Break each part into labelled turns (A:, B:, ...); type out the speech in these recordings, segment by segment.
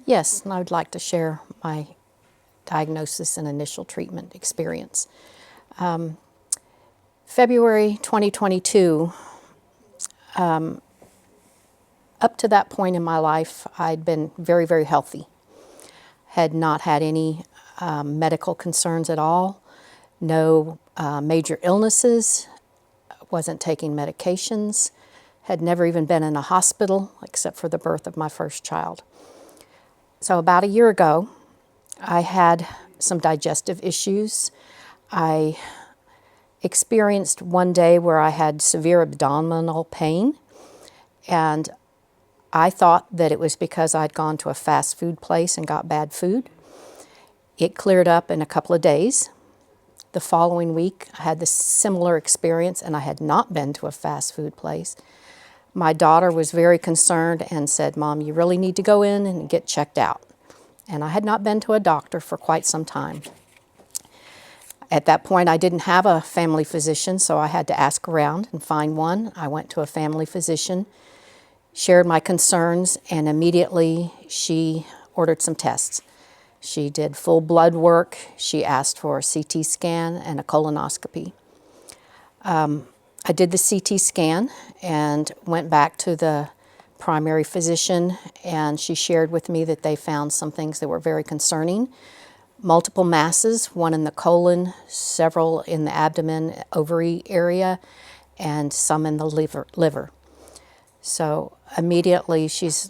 A: Yes, and I would like to share my diagnosis and initial treatment experience. February 2022, up to that point in my life, I'd been very, very healthy. Had not had any medical concerns at all, no major illnesses, wasn't taking medications, had never even been in a hospital except for the birth of my first child. So about a year ago, I had some digestive issues. I experienced one day where I had severe abdominal pain, and I thought that it was because I'd gone to a fast food place and got bad food. It cleared up in a couple of days. The following week, I had this similar experience, and I had not been to a fast food place. My daughter was very concerned and said, "Mom, you really need to go in and get checked out." And I had not been to a doctor for quite some time. At that point, I didn't have a family physician, so I had to ask around and find one. I went to a family physician, shared my concerns, and immediately she ordered some tests. She did full blood work. She asked for a CT scan and a colonoscopy. I did the CT scan and went back to the primary physician, and she shared with me that they found some things that were very concerning. Multiple masses, one in the colon, several in the abdomen, ovary area, and some in the liver. So immediately she's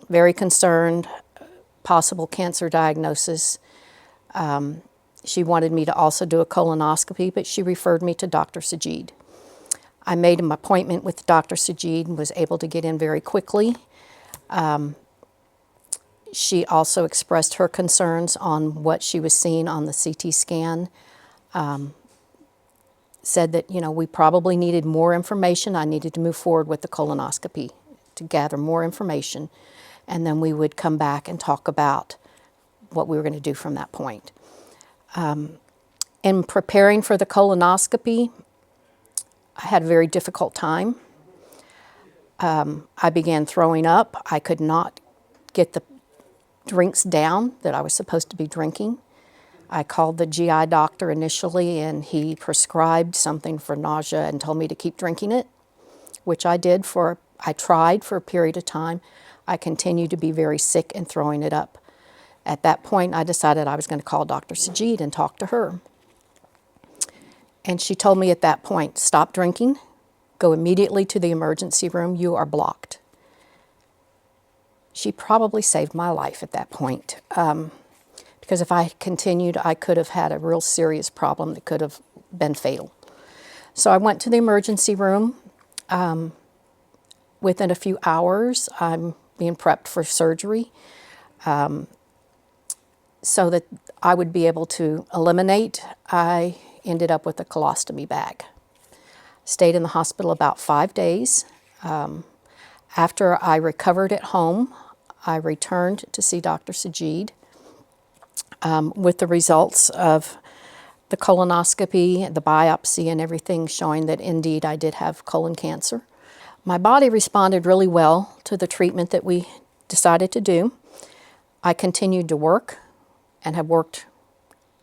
A: very concerned, possible cancer diagnosis. She wanted me to also do a colonoscopy, but she referred me to Dr. Sajid. I made an appointment with Dr. Sajid and was able to get in very quickly. She also expressed her concerns on what she was seeing on the CT scan. Said that, we probably needed more information. I needed to move forward with the colonoscopy to gather more information, and then we would come back and talk about what we were going to do from that point. In preparing for the colonoscopy, I had a very difficult time. I began throwing up. I could not get the drinks down that I was supposed to be drinking. I called the GI doctor initially, and he prescribed something for nausea and told me to keep drinking it, which I did I tried for a period of time. I continued to be very sick and throwing it up. At that point, I decided I was going to call Dr. Sajid and talk to her. And she told me at that point, "Stop drinking, go immediately to the emergency room, you are blocked." She probably saved my life at that point. Because if I had continued, I could have had a real serious problem that could have been fatal. So I went to the emergency room. Within a few hours, I'm being prepped for surgery so that I would be able to eliminate. I ended up with a colostomy bag. Stayed in the hospital about 5 days. After I recovered at home, I returned to see Dr. Sajid with the results of the colonoscopy, the biopsy, and everything showing that indeed I did have colon cancer. My body responded really well to the treatment that we decided to do. I continued to work and have worked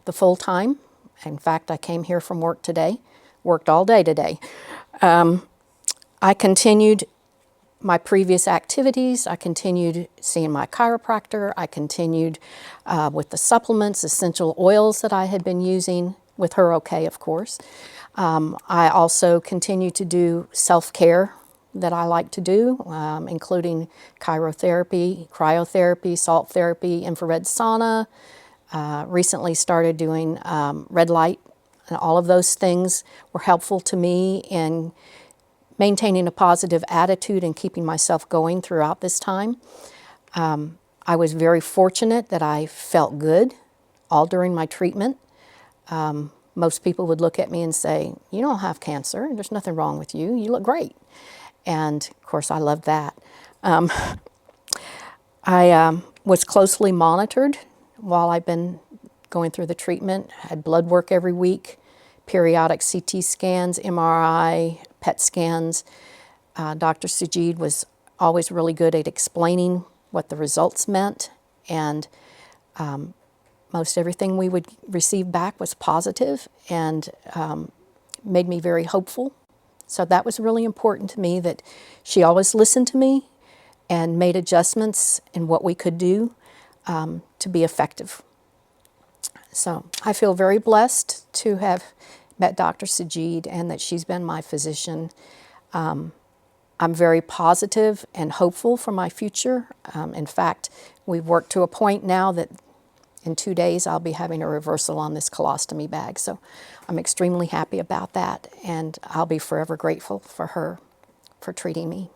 A: the full time. In fact, I came here from work today, worked all day today. I continued my previous activities. I continued seeing my chiropractor. I continued with the supplements, essential oils that I had been using, with her okay, of course. I also continued to do self-care that I like to do, including cryotherapy, salt therapy, infrared sauna. Recently started doing red light, and all of those things were helpful to me in maintaining a positive attitude and keeping myself going throughout this time. I was very fortunate that I felt good all during my treatment. Most people would look at me and say, "You don't have cancer, there's nothing wrong with you, you look great." And of course I loved that. I was closely monitored while I've been going through the treatment. I had blood work every week, periodic CT scans, MRI, PET scans. Dr. Sajid was always really good at explaining what the results meant and most everything we would receive back was positive and made me very hopeful. So that was really important to me, that she always listened to me and made adjustments in what we could do to be effective. So I feel very blessed to have met Dr. Sajid and that she's been my physician. I'm very positive and hopeful for my future. In fact, we've worked to a point now that in 2 days I'll be having a reversal on this colostomy bag. So I'm extremely happy about that, and I'll be forever grateful for her for treating me.